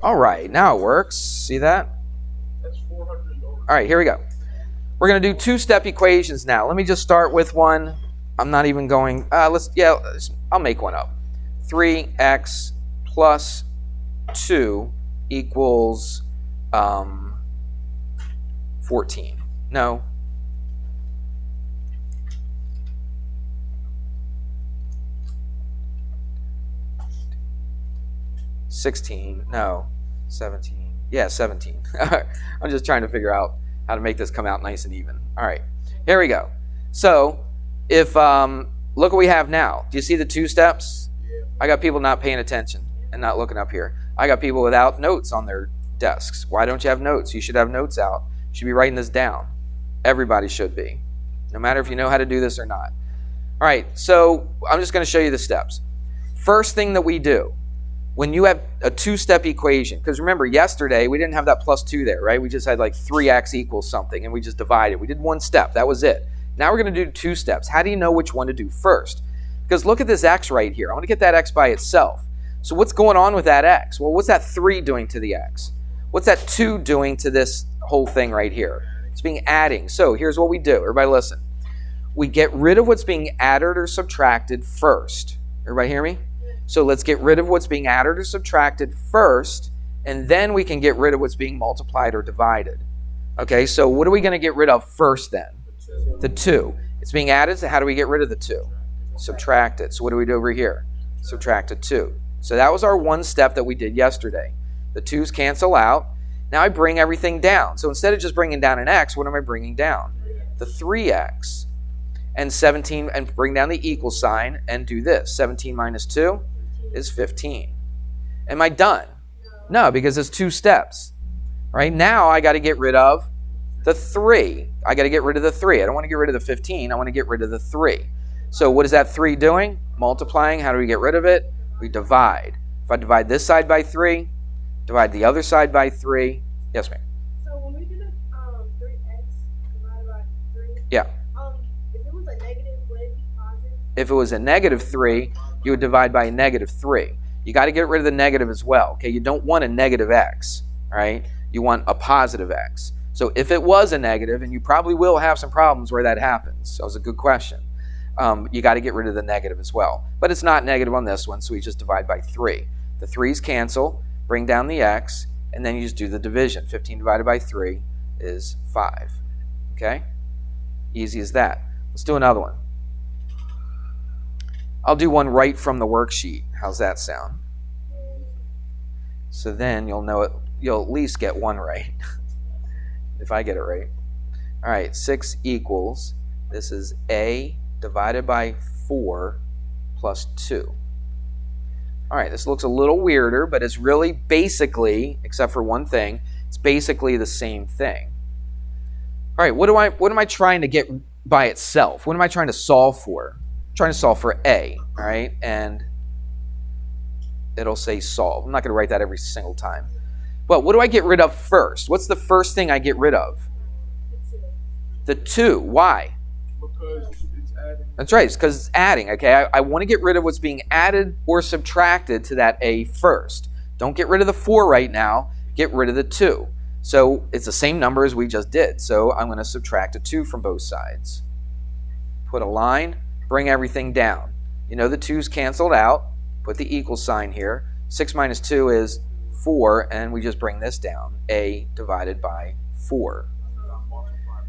All right, now it works. See that? All right, here we go. We're going to do two-step equations now. Let me just start with one. I'm not even going, I'll make one up. 3x plus 2 equals 14. No. $16. No. 17. Yeah, 17. I'm just trying to figure out how to make this come out nice and even. All right, here we go. So if, look what we have now. Do you see the two steps? I got people not paying attention and not looking up here. I got people without notes on their desks. Why don't you have notes? You should have notes out. You should be writing this down. Everybody should be, no matter if you know how to do this or not. All right, so I'm just going to show you the steps. First thing that we do, when you have a two-step equation, because remember yesterday we didn't have that plus 2 there, right? We just had like 3x equals something and we just divided. We did one step, that was it. Now we're going to do 2 steps. How do you know which one to do first? Because look at this x right here. I want to get that x by itself. So what's going on with that x? Well, what's that 3 doing to the x? What's that 2 doing to this whole thing right here? It's being adding. So here's what we do. Everybody listen. We get rid of what's being added or subtracted first. Everybody hear me? So let's get rid of what's being added or subtracted first, and then we can get rid of what's being multiplied or divided. Okay, so what are we going to get rid of first then? The 2. It's being added, so how do we get rid of the 2? Subtract it. So what do we do over here? Subtract a 2. So that was our one step that we did yesterday. The 2's cancel out. Now I bring everything down. So instead of just bringing down an x, what am I bringing down? The 3x. And 17, and bring down the equal sign and do this. 17 minus 2 is 15. Am I done? No, because it's 2 steps. Right now I got to get rid of the 3. I got to get rid of the 3. I don't want to get rid of the 15. I want to get rid of the 3. So what is that 3 doing? Multiplying. How do we get rid of it? We divide. If I divide this side by 3, divide the other side by 3. Yes, ma'am. So when we do the 3x divided by 3, yeah. If it was a negative, would it be positive? If it was a negative 3, you would divide by a negative 3. You got to get rid of the negative as well. Okay, you don't want a negative x, right? You want a positive x. So if it was a negative, and you probably will have some problems where that happens, so it's a good question. You got to get rid of the negative as well. But it's not negative on this one, so we just divide by 3. The 3's cancel, bring down the x, and then you just do the division. 15 divided by 3 is 5. Okay? Easy as that. Let's do another one. I'll do one right from the worksheet. How's that sound? So then you'll know it. You'll at least get one right. If I get it right. All right, 6 equals, this is a divided by 4 plus 2. All right, this looks a little weirder, but it's really basically, except for one thing, it's basically the same thing. All right, what am I trying to get by itself? What am I trying to solve for? I'm trying to solve for a, all right? And it'll say solve. I'm not going to write that every single time. But what do I get rid of first? What's the first thing I get rid of? The 2. Why? Because it's adding. That's right. It's because it's adding. Okay, I want to get rid of what's being added or subtracted to that a first. Don't get rid of the 4 right now. Get rid of the 2. So it's the same number as we just did. So I'm going to subtract a 2 from both sides. Put a line. Bring everything down. You know the 2's canceled out. Put the equal sign here. 6 minus 2 is 4, and we just bring this down. A divided by 4.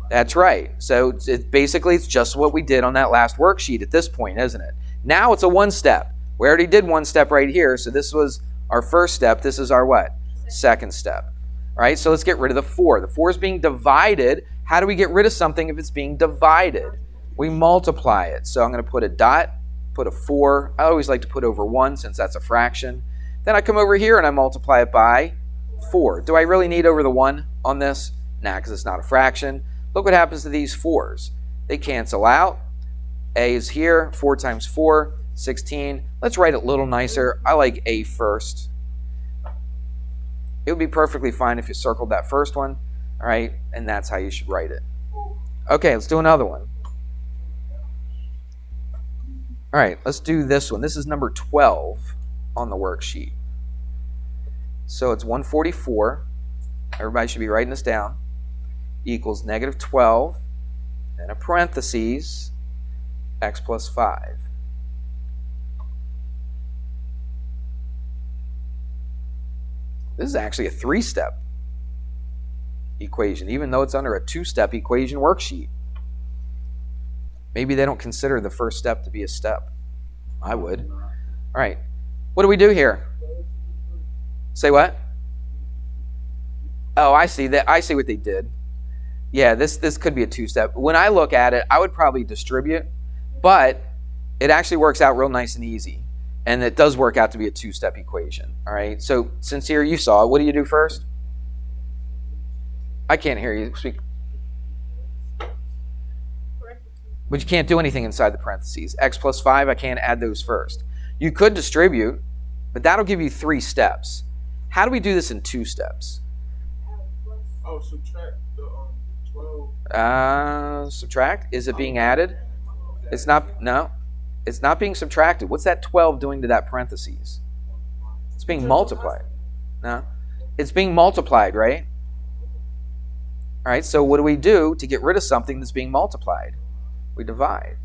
That's right. So basically it's just what we did on that last worksheet at this point, isn't it? Now it's a one step. We already did one step right here, so this was our first step. This is our what? Second step. All right, so let's get rid of the 4. The 4 is being divided. How do we get rid of something if it's being divided? We multiply it. So I'm going to put a dot, put a 4. I always like to put over 1 since that's a fraction. Then I come over here and I multiply it by 4. Do I really need over the 1 on this? Nah, because it's not a fraction. Look what happens to these 4's. They cancel out. A is here. 4 times 4, 16. Let's write it a little nicer. I like A first. It would be perfectly fine if you circled that first one. All right, and that's how you should write it. Okay, let's do another one. All right, let's do this one. This is number 12 on the worksheet. So it's 144. Everybody should be writing this down. Equals negative 12, and a parentheses, x plus 5. This is actually a 3-step equation, even though it's under a 2-step equation worksheet. Maybe they don't consider the first step to be a step. I would. All right. What do we do here? Say what? Oh, I see that. I see what they did. Yeah, this could be a 2-step. When I look at it, I would probably distribute, but it actually works out real nice and easy. And it does work out to be a 2-step equation. All right. So since here you saw it, what do you do first? I can't hear you speak. But you can't do anything inside the parentheses. X plus 5, I can't add those first. You could distribute, but that'll give you 3 steps. How do we do this in 2 steps? Oh, subtract the 12. Subtract? Is it being added? It's not. No. It's not being subtracted. What's that 12 doing to that parentheses? It's being multiplied. No. It's being multiplied, right? All right, so what do we do to get rid of something that's being multiplied? We divide.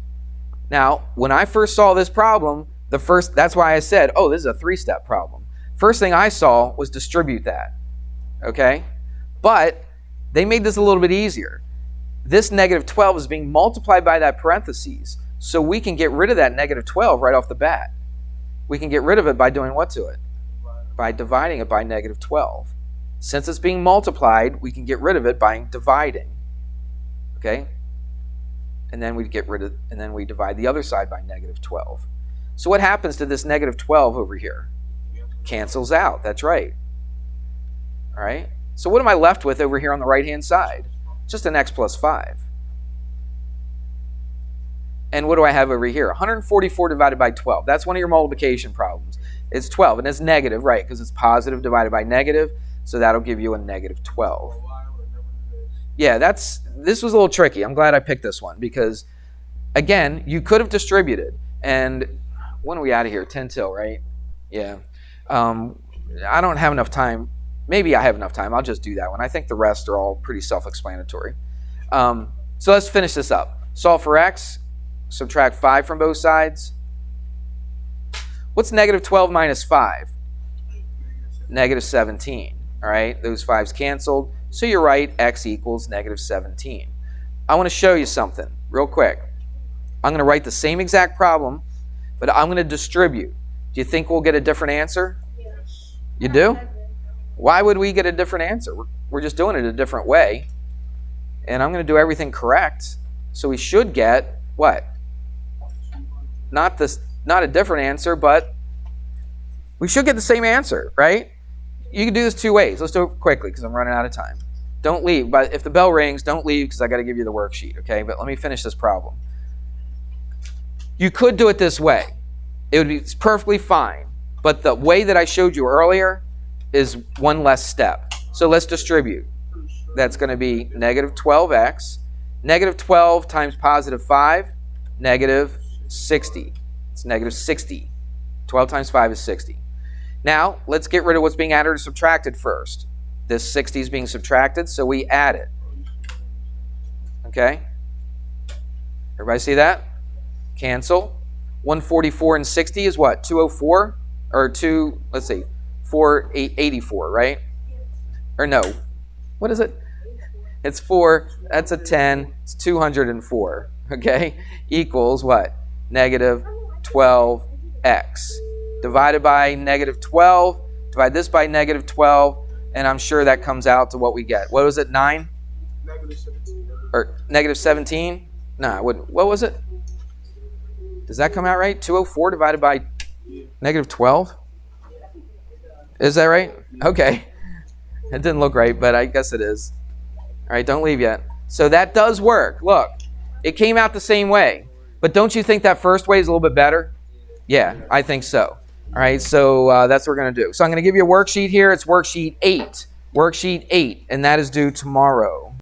Now, when I first saw this problem, that's why I said, oh, this is a 3-step problem. First thing I saw was distribute that. Okay? But they made this a little bit easier. This negative 12 is being multiplied by that parentheses. So we can get rid of that negative 12 right off the bat. We can get rid of it by doing what to it? By dividing it by negative 12. Since it's being multiplied, we can get rid of it by dividing. Okay? And then we divide the other side by negative 12. So what happens to this negative 12 over here? Cancels out. That's right. All right? So what am I left with over here on the right-hand side? Just an x plus 5. And what do I have over here? 144 divided by 12. That's one of your multiplication problems. It's 12, and it's negative, right, because it's positive divided by negative, so that'll give you a negative 12. Yeah, this was a little tricky. I'm glad I picked this one because, again, you could have distributed. And when are we out of here? 10 till, right? Yeah. I don't have enough time. Maybe I have enough time. I'll just do that one. I think the rest are all pretty self-explanatory. So let's finish this up. Solve for x. Subtract 5 from both sides. What's negative 12 minus 5? Negative 17. All right, those 5's canceled. So you're right, x equals negative 17. I want to show you something real quick. I'm going to write the same exact problem, but I'm going to distribute. Do you think we'll get a different answer? Yes. You do? Why would we get a different answer? We're just doing it a different way. And I'm going to do everything correct. So we should get what? Not a different answer, but we should get the same answer, right? You can do this 2 ways. Let's do it quickly because I'm running out of time. Don't leave. But if the bell rings, don't leave because I got to give you the worksheet, okay? But let me finish this problem. You could do it this way. It would be perfectly fine. But the way that I showed you earlier is one less step. So let's distribute. That's going to be negative 12x. Negative 12 times positive 5, negative 60. It's negative 60. 12 times 5 is 60. Now, let's get rid of what's being added or subtracted first. This 60 is being subtracted, so we add it. Okay? Everybody see that? Cancel. 144 and 60 is what? 204? Or 484, right? Or no. What is it? It's 4. That's a 10. It's 204. Okay? Equals what? Negative 12x. Divided by negative 12. Divide this by negative 12. And I'm sure that comes out to what we get. What was it? 9? Negative 17. Or negative 17? No, it wouldn't. What was it? Does that come out right? 204 divided by negative 12? Is that right? Okay. It didn't look right, but I guess it is. All right, don't leave yet. So that does work. Look, it came out the same way. But don't you think that first way is a little bit better? Yeah, I think so. All right, so that's what we're going to do. So I'm going to give you a worksheet here. It's worksheet 8. Worksheet 8, and that is due tomorrow.